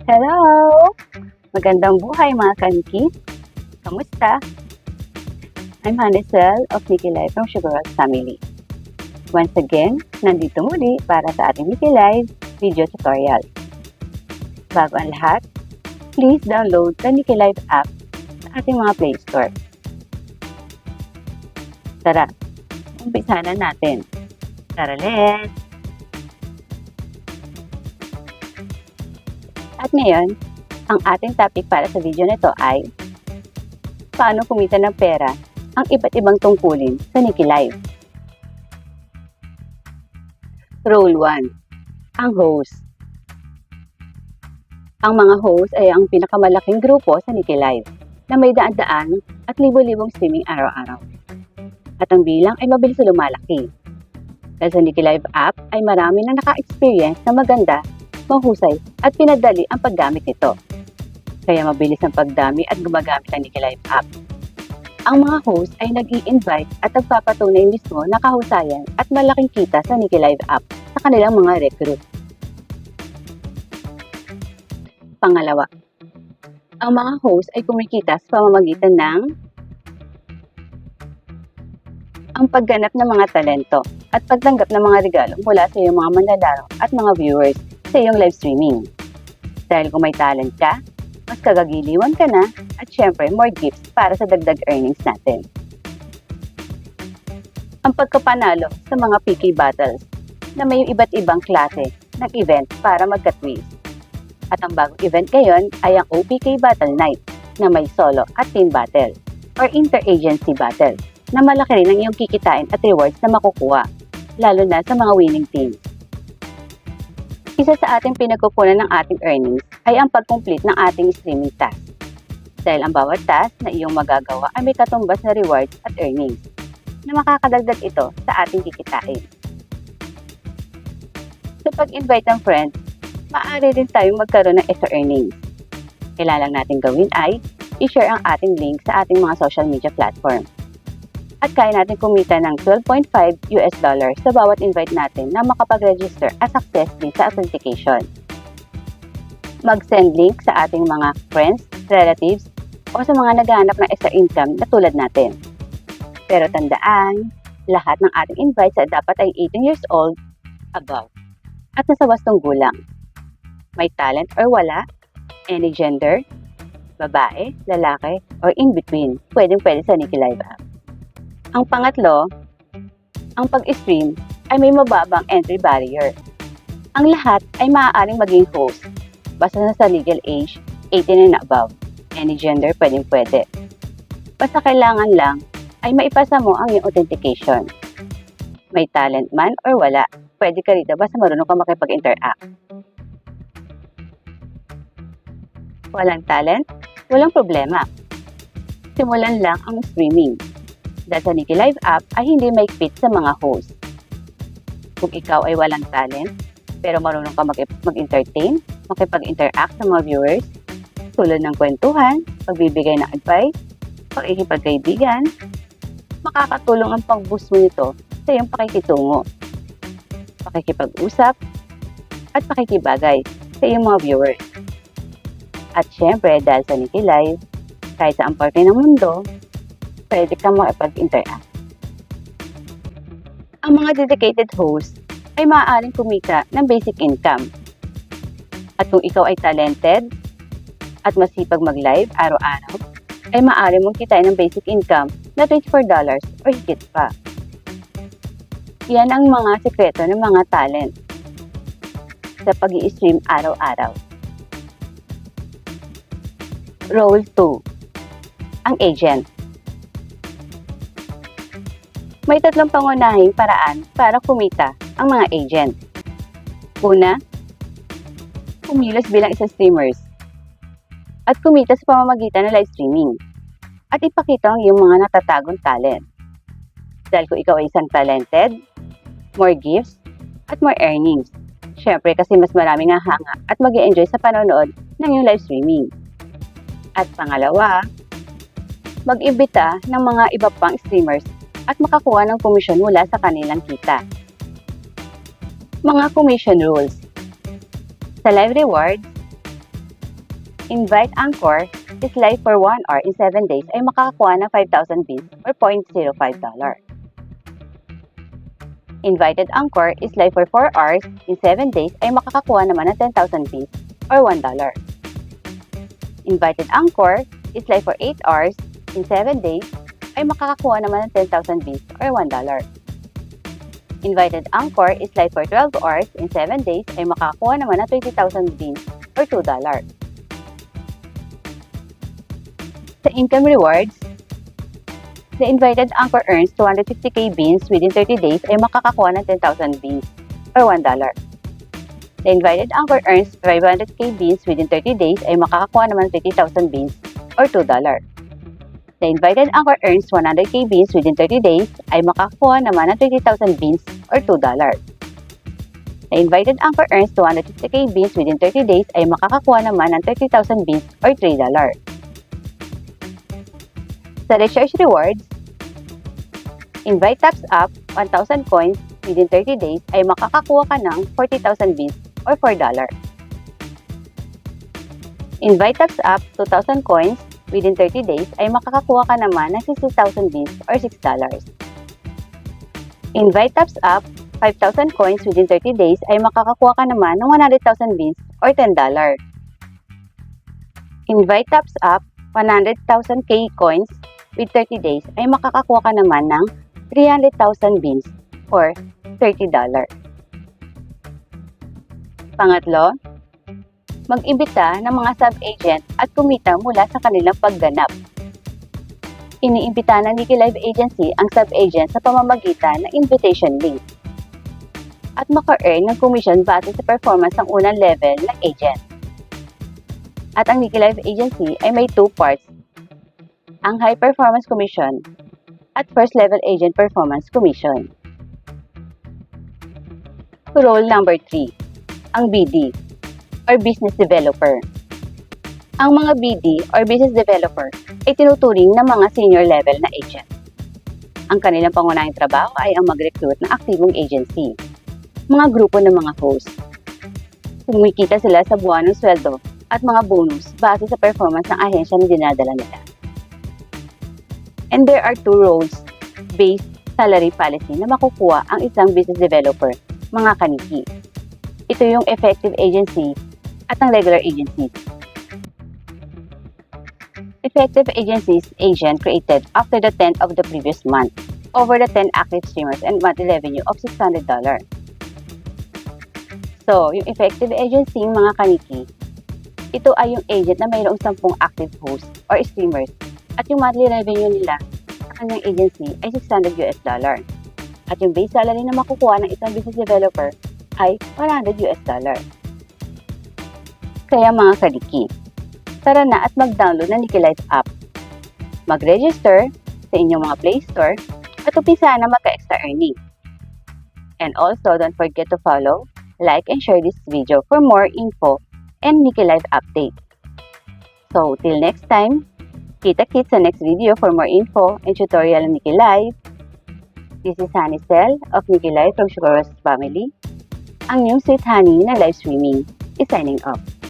Hello! Magandang buhay mga kanki! Kamusta? I'm Hanisel of Nikki Live from Sugar Rock Family. Once again, nandito muli para sa ating Nikki Live video tutorial. Bago ang lahat, please download the Nikki Live app sa ating mga Play Store. Tara, umpisa na natin. Tara, let's! At ngayon, ang ating topic para sa video nito ay paano kumita ng pera ang iba't ibang tungkulin sa Nikki Live. Role 1. Ang host. Ang mga host ay ang pinakamalaking grupo sa Nikki Live na may daan-daan at libo-libong streaming araw-araw. At ang bilang ay mabilis na lumalaki. Dahil sa Nikki Live app ay marami na naka-experience na maganda, mahusay at pinadali ang paggamit nito. Kaya mabilis ang pagdami at gumagamit ang Nikki Live app. Ang mga host ay nag-i-invite at nagpapatunay mismo na kahusayan at malaking kita sa Nikki Live app sa kanilang mga recruit. Pangalawa, ang mga host ay kumikita sa pamamagitan ng ang pagganap ng mga talento at pagtanggap ng mga regalo mula sa iyong mga manlalaro at mga viewers sa iyong live streaming. Dahil kung may talent ka, mas kagagiliwan ka na at syempre more gifts para sa dagdag earnings natin. Ang pagkapanalo sa mga PK battles na may iba't ibang klase ng event para magka-twist. At ang bagong event ngayon ay ang OPK Battle Night na may solo at team battle or inter-agency battle na malaki rin ang iyong kikitain at rewards na makukuha, lalo na sa mga winning teams. Isa sa ating pinagkukunan ng ating earnings ay ang pag-complete ng ating streaming task. Dahil ang bawat task na iyong magagawa ay may katumbas na rewards at earnings na makakadagdag ito sa ating kikitain. Sa pag-invite ng friends, maaari rin tayong magkaroon ng extra earnings. Kailangan natin gawin ay i-share ang ating link sa ating mga social media platform. At kaya natin kumita ng $12.5 sa bawat invite natin na makapag-register at success din sa authentication. Mag-send link sa ating mga friends, relatives, o sa mga naghahanap ng extra income na tulad natin. Pero tandaan, lahat ng ating invites ay dapat ay 18 years old above at nasa wastong gulang. May talent or wala, any gender, babae, lalaki, or in between, pwedeng-pwede sa Nikki Live app. Ang pangatlo, ang pag-stream ay may mababang entry barrier. Ang lahat ay maaaring maging host, basta nasa legal age, 18 and above. Any gender, pwedeng-pwede. Basta kailangan lang ay maipasa mo ang iyong authentication. May talent man or wala, pwede ka rito basta marunong ka makipag-interact. Walang talent? Walang problema. Simulan lang ang streaming. Dahil sa Nikki Live app ay hindi may fit sa mga host. Kung ikaw ay walang talent, pero marunong ka mag-entertain, makipag-interact sa mga viewers, tulad ng kwentuhan, pagbibigay ng advice, pag-ikipagkaibigan, makakatulong ang pag-boost mo nito sa iyong pakikitungo, pakikipag-usap, at pakikibagay sa iyong mga viewers. At syempre, dahil sa Nikki Live, kahit sa parte ng mundo, pwede ka makipag-interact. Ang mga dedicated host ay maaaring kumita ng basic income. At kung ikaw ay talented at masipag mag-live araw-araw, ay maaari mong kitain ng basic income na $24 o higit pa. Yan ang mga sekreto ng mga talent sa pag-i-stream araw-araw. Role 2. Ang agent. May tatlong pangunahing paraan para kumita ang mga agent. Una, kumilos bilang isang streamers at kumita sa pamamagitan ng live streaming at ipakita ang iyong mga natatagong talent. Dahil kung ikaw ay isang talented, more gifts, at more earnings. Syempre kasi mas maraming hanga at mag-i-enjoy sa panonood ng iyong live streaming. At pangalawa, mag-imbita ng mga iba pang streamers at makakuha ng komisyon mula sa kanilang kita. Mga commission rules. Sa live rewards, invite anchor is live for 1 hour in 7 days ay makakakuha ng 5,000 bits or $0.05. Invited anchor is live for 4 hours in 7 days ay makakakuha naman ng 10,000 bits or $1. Invited anchor is live for 8 hours in 7 days ay makakakuha naman ng 10,000 bits or $1. Invited anchor is live for 12 hours in 7 days ay makakakuha naman ng 20,000 bits or $2. Sa income rewards, the invited anchor earns 250k beans within 30 days ay makakakuha ng 10,000 beans or $1. The invited anchor earns 500k beans within 30 days ay makakakuha naman ng 30,000 beans or $2. The invited anchor earns 100k beans within 30 days ay makakakuha naman ng 30,000 beans or $2. The invited anchor earns 250k beans within 30 days ay makakakuha naman ng 30,000 beans or $3. Sa research rewards, invite taps up 1,000 coins within 30 days ay makakakuha ka ng 40,000 beans or $4. Invite taps up 2,000 coins within 30 days ay makakakuha ka naman ng 60,000 beans or $6. Invite taps up 5,000 coins within 30 days ay makakakuha ka naman ng 100,000 beans or $10. Invite taps up 100,000k coins with 30 days ay makakakuha ka naman ng 300,000 beans or $30. Pangatlo, mag-imbita ng mga sub-agent at kumita mula sa kanilang pagganap. Iniimbita ng Nikki Live Agency ang sub-agent sa pamamagitan ng invitation link at maka-earn ng commission base sa performance ng unang level ng agent. At ang Nikki Live Agency ay may 2 parts, ang High Performance Commission at First Level Agent Performance Commission. Role number 3, ang BD or Business Developer. Ang mga BD or Business Developer ay tinuturing ng mga senior level na agent. Ang kanilang pangunahing trabaho ay ang mag-recruit ng aktibong agency, mga grupo ng mga host. Kumikita sila sa buwanong sweldo at mga bonus base sa performance ng ahensya na dinadala nila. And there are 2 roles-based salary policy na makukuha ang isang business developer, mga kaniki. Ito yung effective agency at ang regular agencies. Effective agencies agent created after the 10th of the previous month over the 10 active streamers and monthly revenue of $600. So, yung effective agency, mga kaniki, ito ay yung agent na mayroong 10 active hosts or streamers at yung monthly revenue nila sa kanyang agency ay $600. At yung base salary na makukuha ng isang business developer ay $100. Kaya mga kadiki, tara na at mag-download ng Nikki Live app. Mag-register sa inyong mga Play Store at umpisa na magka-extra earning. And also, don't forget to follow, like, and share this video for more info and Nikki Live update. So, till next time, kita-kits sa next video for more info and tutorial on Nikki Live. This is Honey Cell of Nikki Live from Sugar Rose Family. Ang new sweet honey na live streaming is signing off.